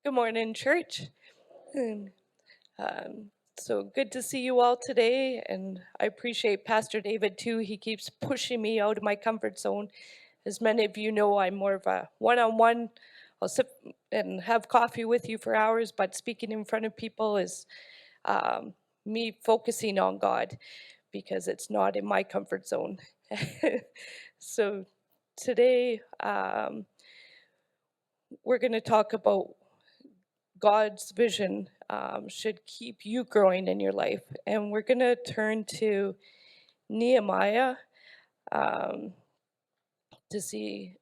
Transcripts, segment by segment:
Good morning, church. And, so good to see you all today, and I appreciate Pastor David too. He keeps pushing me out of my comfort zone. As many of you know, I'm more of a one-on-one. I'll sit and have coffee with you for hours, but speaking in front of people is um, me focusing on God because it's not in my comfort zone. So today we're going to talk about God's vision should keep you growing in your life. And we're going to turn to Nehemiah um, to see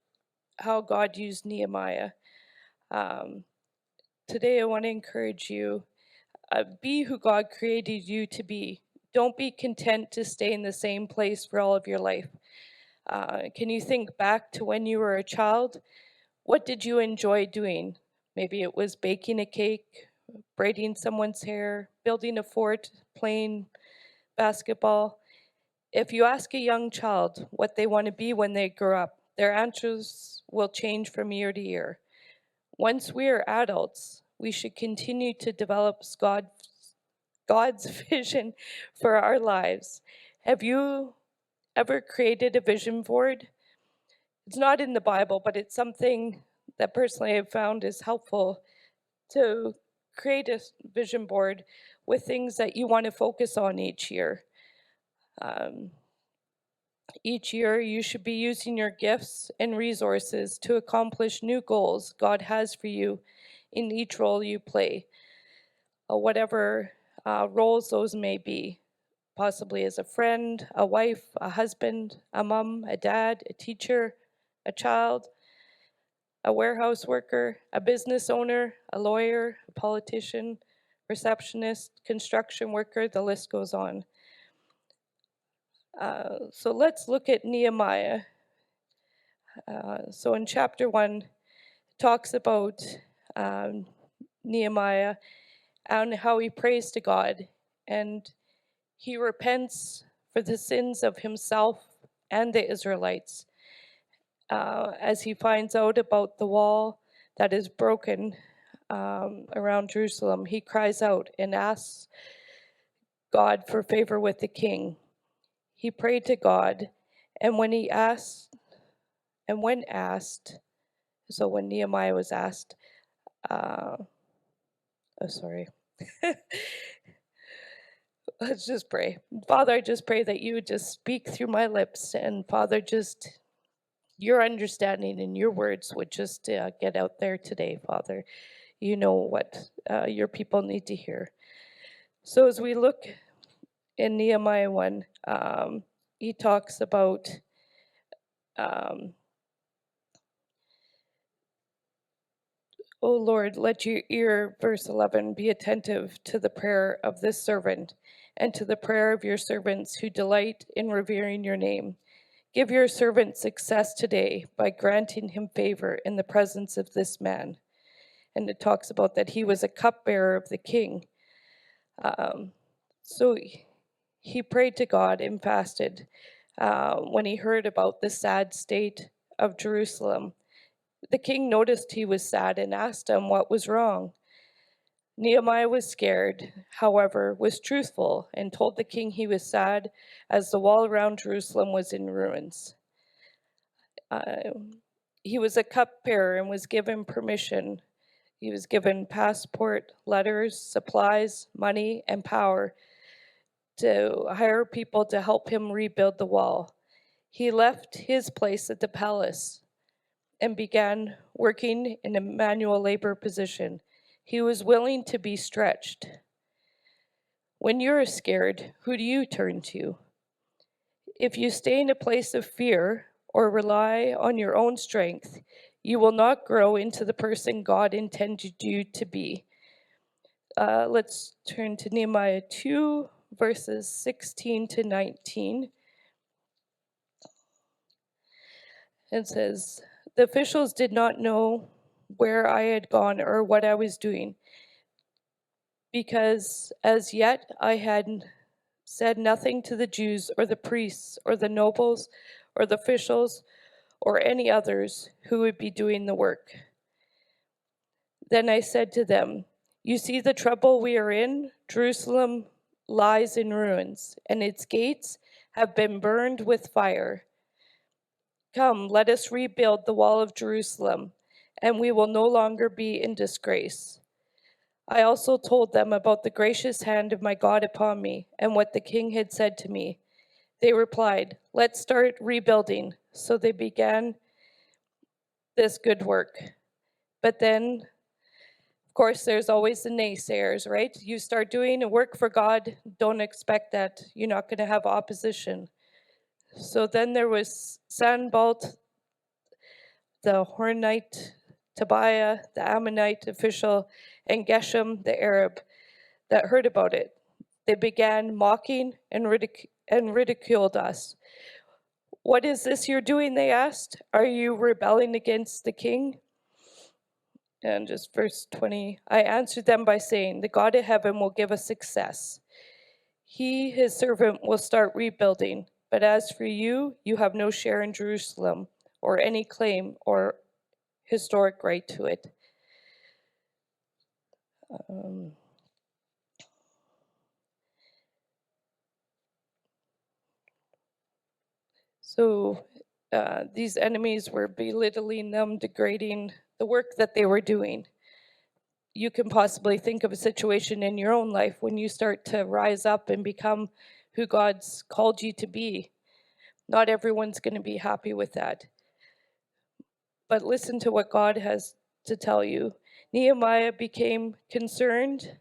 how God used Nehemiah. Um, Today, I want to encourage you be who God created you to be. Don't be content to stay in the same place for all of your life. Can you think back to when you were a child? What did you enjoy doing? Maybe it was baking a cake, braiding someone's hair, building a fort, playing basketball. If you ask a young child what they want to be when they grow up, their answers will change from year to year. Once we are adults, we should continue to develop God's vision for our lives. Have you ever created a vision board? It's not in the Bible, but it's something that personally I've found is helpful to create a vision board with things that you want to focus on each year. Um, each year, you should be using your gifts and resources to accomplish new goals God has for you in each role you play, or whatever roles those may be, possibly as a friend, a wife, a husband, a mom, a dad, a teacher, a child, a warehouse worker, a business owner, a lawyer, a politician, receptionist, construction worker, the list goes on. So let's look at Nehemiah. So in chapter 1, it talks about um, Nehemiah and how he prays to God, and he repents for the sins of himself and the Israelites. As he finds out about the wall that is broken around Jerusalem, he cries out and asks God for favor with the king. He prayed to God, and when asked, so when Nehemiah was asked, sorry. Let's just pray. Father, I just pray that you would just speak through my lips, and Father, just your understanding and your words would just get out there today, Father. You know what your people need to hear. So as we look in Nehemiah 1, he talks about um, O Lord, let your ear, verse 11, be attentive to the prayer of this servant and to the prayer of your servants who delight in revering your name. Give your servant success today by granting him favor in the presence of this man. And it talks about that he was a cupbearer of the king. So he prayed to God and fasted when he heard about the sad state of Jerusalem. The king noticed he was sad and asked him what was wrong. Nehemiah was scared, however, was truthful, and told the king he was sad as the wall around Jerusalem was in ruins. He was a cupbearer and was given permission. He was given passport, letters, supplies, money, and power to hire people to help him rebuild the wall. He left his place at the palace and began working in a manual labor position. He was willing to be stretched. When you're scared, who do you turn to? If you stay in a place of fear or rely on your own strength, you will not grow into the person God intended you to be. Let's turn to Nehemiah 2, verses 16 to 19. It says, the officials did not know where I had gone or what I was doing, because as yet I had said nothing to the Jews or the priests or the nobles or the officials or any others who would be doing the work. Then I said to them, "You see the trouble we are in? Jerusalem lies in ruins, and its gates have been burned with fire. Come, let us rebuild the wall of Jerusalem, and we will no longer be in disgrace." I also told them about the gracious hand of my God upon me, and what the king had said to me. They replied, "Let's start rebuilding." So they began this good work. But then, of course, there's always the naysayers, right? You start doing a work for God, don't expect that you're not going to have opposition. So then there was Sanballat, the Horonite, Tobiah, the Ammonite official, and Geshem, the Arab, that heard about it. They began mocking and ridiculed us. "What is this you're doing?" they asked. "Are you rebelling against the king?" And just verse 20, I answered them by saying, "The God of heaven will give us success. He, his servant, will start rebuilding. But as for you, you have no share in Jerusalem, or any claim or historic right to it." So these enemies were belittling them, degrading the work that they were doing. You can possibly think of a situation in your own life when you start to rise up and become who God's called you to be. Not everyone's going to be happy with that. But listen to what God has to tell you. Nehemiah became concerned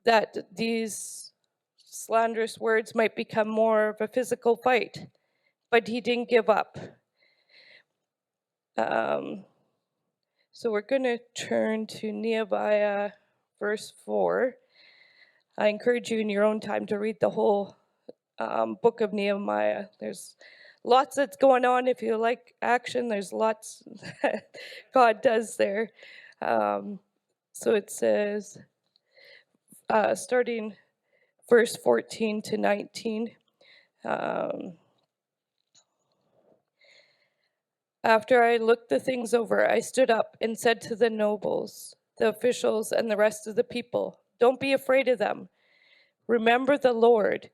that these slanderous words might become more of a physical fight, but he didn't give up. So we're going to turn to Nehemiah Verse 4. I encourage you in your own time to read the whole book of Nehemiah. There's lots that's going on. If you like action, there's lots that God does there. So it says, starting verse 14 to 19. After I looked the things over, I stood up and said to the nobles, the officials, and the rest of the people, "Don't be afraid of them. Remember the Lord,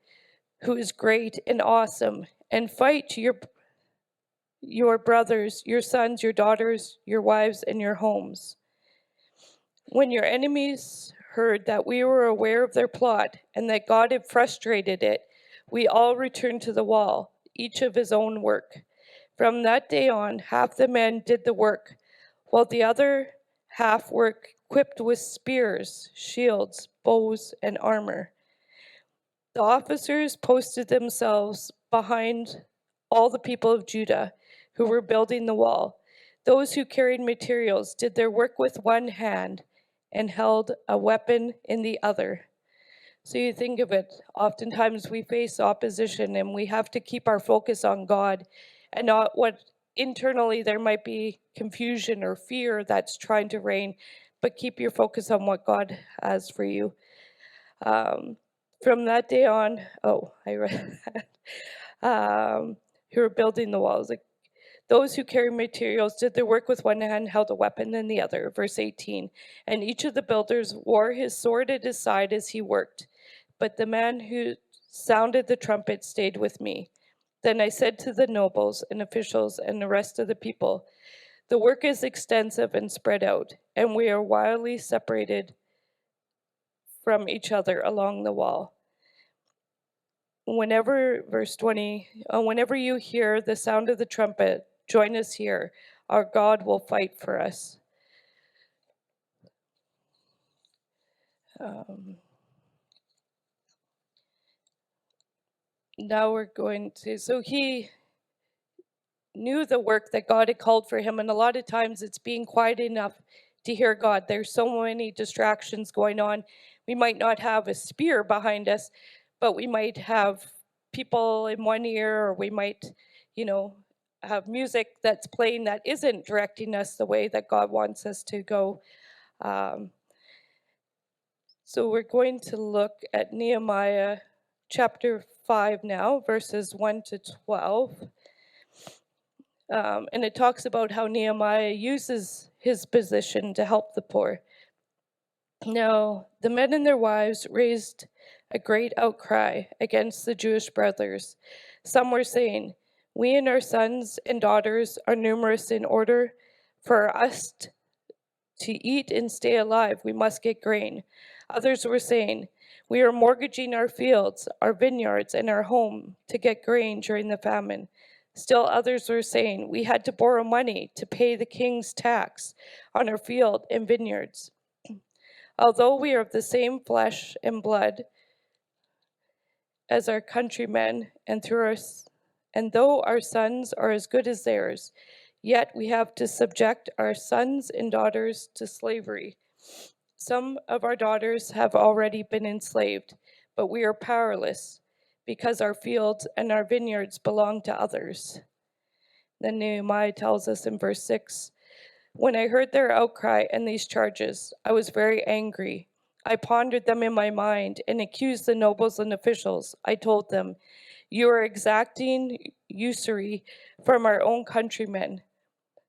who is great and awesome, and fight your brothers, your sons, your daughters, your wives, and your homes." When your enemies heard that we were aware of their plot and that God had frustrated it, we all returned to the wall, each of his own work. From that day on, half the men did the work, while the other half were equipped with spears, shields, bows, and armor. The officers posted themselves behind all the people of Judah who were building the wall. Those who carried materials did their work with one hand and held a weapon in the other. So you think of it, oftentimes we face opposition and we have to keep our focus on God and not what internally there might be confusion or fear that's trying to reign, but keep your focus on what God has for you. From that day on, I read that, who were building the walls, like those who carried materials did their work with one hand, held a weapon in the other. Verse 18, and each of the builders wore his sword at his side as he worked. But the man who sounded the trumpet stayed with me. Then I said to the nobles and officials and the rest of the people, "The work is extensive and spread out, and we are widely separated from each other along the wall. Verse 20, whenever you hear the sound of the trumpet, join us here. Our God will fight for us." Now we're going to, so he knew the work that God had called for him, and a lot of times it's being quiet enough to hear God. There's so many distractions going on. We might not have a spear behind us, but we might have people in one ear, or we might, have music that's playing that isn't directing us the way that God wants us to go. So we're going to look at Nehemiah Chapter 5 now, verses 1 to 12. And it talks about how Nehemiah uses his position to help the poor. Now, the men and their wives raised a great outcry against the Jewish brothers. Some were saying, "We and our sons and daughters are numerous. In order for us to eat and stay alive, we must get grain." Others were saying, "We are mortgaging our fields, our vineyards, and our home to get grain during the famine." Still others were saying, "We had to borrow money to pay the king's tax on our field and vineyards. Although we are of the same flesh and blood as our countrymen, and though our sons are as good as theirs, yet we have to subject our sons and daughters to slavery. Some of our daughters have already been enslaved, but we are powerless because our fields and our vineyards belong to others." Then Nehemiah tells us in verse 6, "When I heard their outcry and these charges, I was very angry. I pondered them in my mind and accused the nobles and officials. I told them, 'You are exacting usury from our own countrymen.'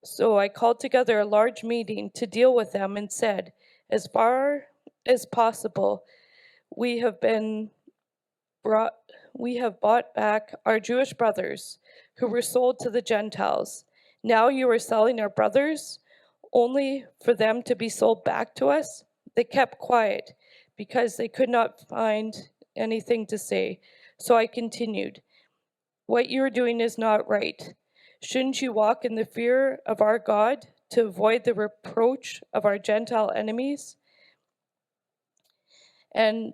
So I called together a large meeting to deal with them and said, 'As far as possible, we have bought back our Jewish brothers who were sold to the Gentiles. Now you are selling our brothers only for them to be sold back to us?' They kept quiet because they could not find anything to say. So I continued, 'What you are doing is not right. Shouldn't you walk in the fear of our God to avoid the reproach of our Gentile enemies?' And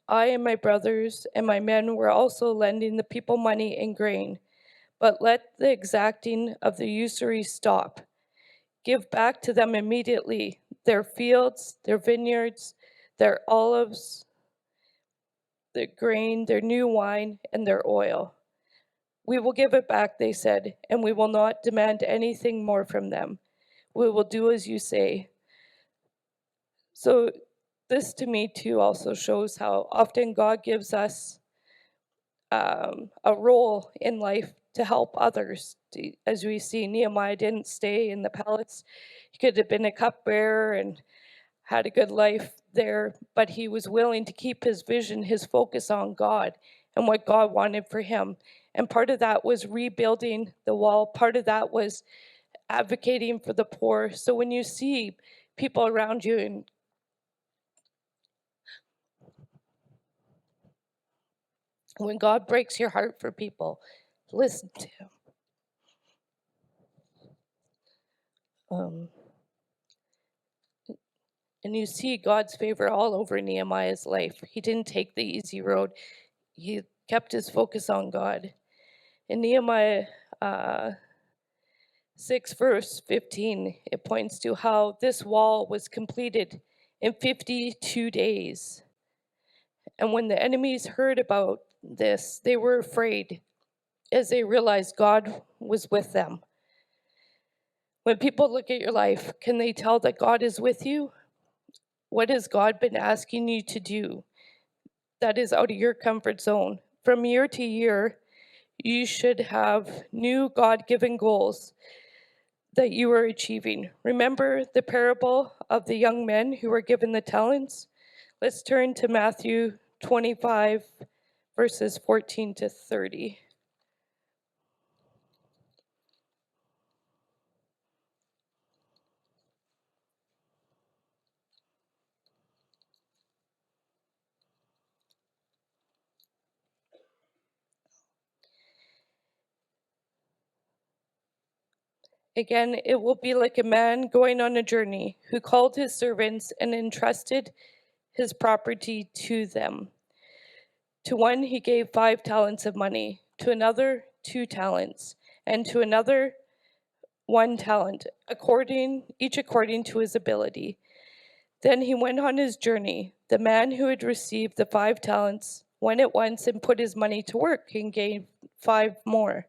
I and my brothers and my men were also lending the people money and grain. But let the exacting of the usury stop. Give back to them immediately their fields, their vineyards, their olives, their grain, their new wine, and their oil. We will give it back," they said, "and we will not demand anything more from them. We will do as you say." So this to me too also shows how often God gives us a role in life to help others. As we see, Nehemiah didn't stay in the palace. He could have been a cupbearer and had a good life there, but he was willing to keep his vision, his focus on God and what God wanted for him. And part of that was rebuilding the wall. Part of that was advocating for the poor. So when you see people around you and when God breaks your heart for people, listen to him. And you see God's favor all over Nehemiah's life. He didn't take the easy road. He kept his focus on God. In Nehemiah 6, verse 15, it points to how this wall was completed in 52 days. And when the enemies heard about this, they were afraid as they realized God was with them. When people look at your life, can they tell that God is with you? What has God been asking you to do that is out of your comfort zone? From year to year, you should have new God-given goals that you are achieving. Remember the parable of the young men who were given the talents? Let's turn to Matthew 25, verses 14 to 30. Again, it will be like a man going on a journey who called his servants and entrusted his property to them. To one he gave 5 talents of money, to another 2 talents, and to another 1 talent, each according to his ability. Then he went on his journey. The man who had received the 5 talents went at once and put his money to work and gained 5 more.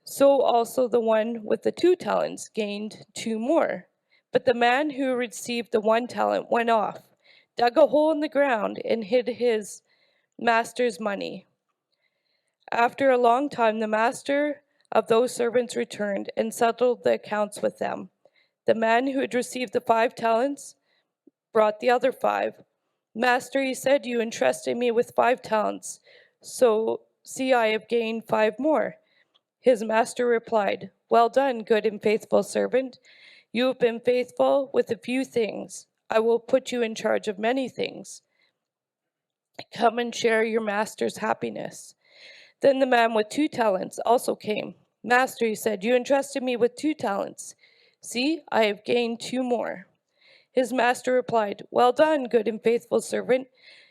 So also the one with the 2 talents gained 2 more. But the man who received the 1 talent went off, dug a hole in the ground, and hid his master's money. After a long time, the master of those servants returned and settled the accounts with them. The man who had received the 5 talents brought the other 5. Master, he said, you entrusted me with 5 talents. So see, I have gained 5 more. His master replied, well done, good and faithful servant. You have been faithful with a few things. I will put you in charge of many things. Come and share your master's happiness. Then the man with 2 talents also came. Master, he said, you entrusted me with 2 talents. See, I have gained 2 more. His master replied, well done, good and faithful servant.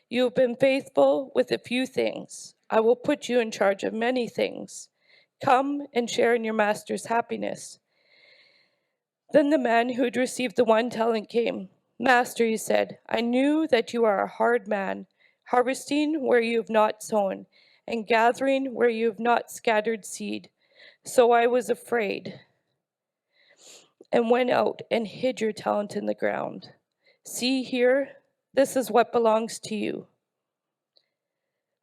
You have been faithful with a few things. I will put you in charge of many things. Come and share in your master's happiness. Then the man who had received the 1 talent came. Master, he said, I knew that you are a hard man, harvesting where you have not sown, and gathering where you have not scattered seed. So I was afraid, and went out and hid your talent in the ground. See here, this is what belongs to you.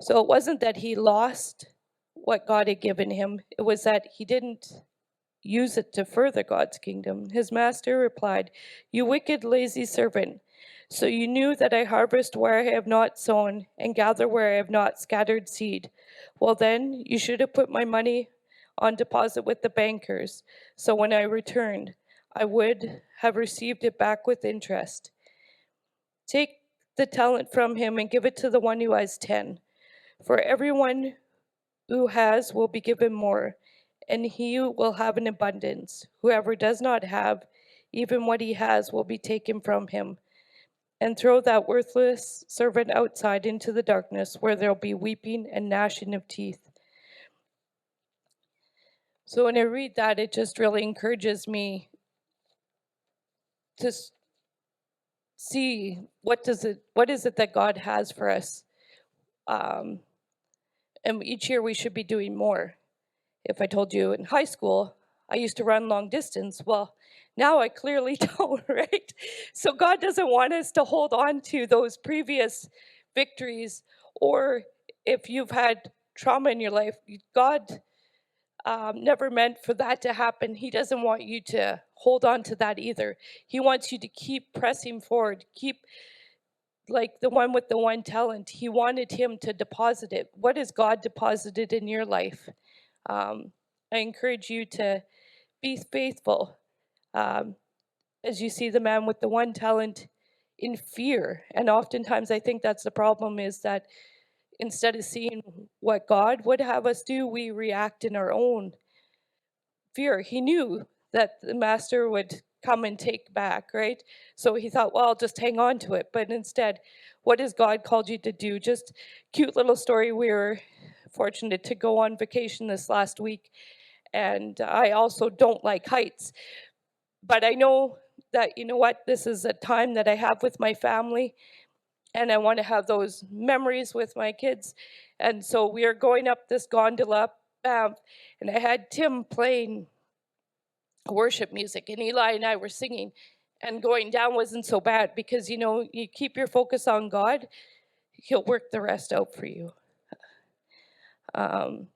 So it wasn't that he lost what God had given him, it was that he didn't use it to further God's kingdom. His master replied, you wicked, lazy servant. So you knew that I harvest where I have not sown and gather where I have not scattered seed. Well then, you should have put my money on deposit with the bankers, so when I returned, I would have received it back with interest. Take the talent from him and give it to the one who has 10. For everyone who has will be given more, and he will have an abundance. Whoever does not have, even what he has will be taken from him. And throw that worthless servant outside into the darkness, where there will be weeping and gnashing of teeth. So when I read that, it just really encourages me to see what is it that God has for us. And each year we should be doing more. If I told you in high school, I used to run long distance, well, now I clearly don't, right? So God doesn't want us to hold on to those previous victories, or if you've had trauma in your life, God never meant for that to happen. He doesn't want you to hold on to that either. He wants you to keep pressing forward, keep, like the one with the 1 talent, he wanted him to deposit it. What has God deposited in your life? I encourage you to be faithful. As you see the man with the 1 talent in fear. And oftentimes I think that's the problem, is that instead of seeing what God would have us do, we react in our own fear. He knew that the master would come and take back, right? So he thought, well, I'll just hang on to it. But instead, what has God called you to do? Just cute little story. We were fortunate to go on vacation this last week, and I also don't like heights. But I know that, you know what, this is a time that I have with my family, and I want to have those memories with my kids. And so we are going up this gondola, and I had Tim playing worship music, and Eli and I were singing, and going down wasn't so bad, because, you know, you keep your focus on God, he'll work the rest out for you. And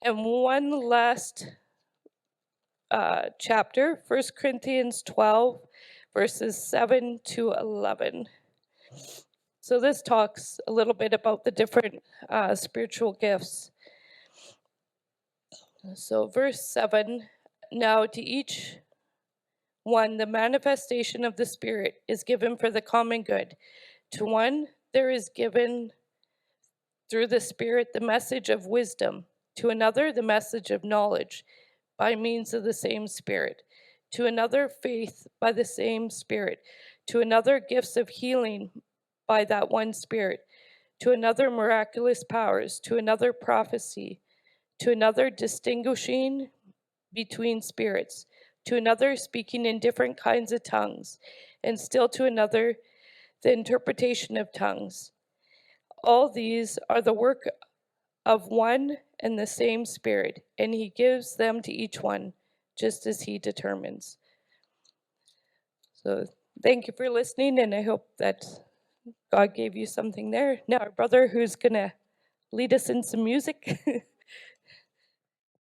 one last chapter, 1 Corinthians 12, verses 7 to 11. So this talks a little bit about the different spiritual gifts. So verse 7, now to each one, the manifestation of the Spirit is given for the common good. To one, there is given through the Spirit the message of wisdom. To another, the message of knowledge by means of the same Spirit. To another, faith by the same Spirit. To another, gifts of healing by that one Spirit. To another, miraculous powers. To another, prophecy. To another, distinguishing between spirits. To another, speaking in different kinds of tongues. And still to another, the interpretation of tongues. All these are the work of one and the same Spirit, and he gives them to each one, just as he determines. So thank you for listening, and I hope that God gave you something there. Now our brother, who's going to lead us in some music.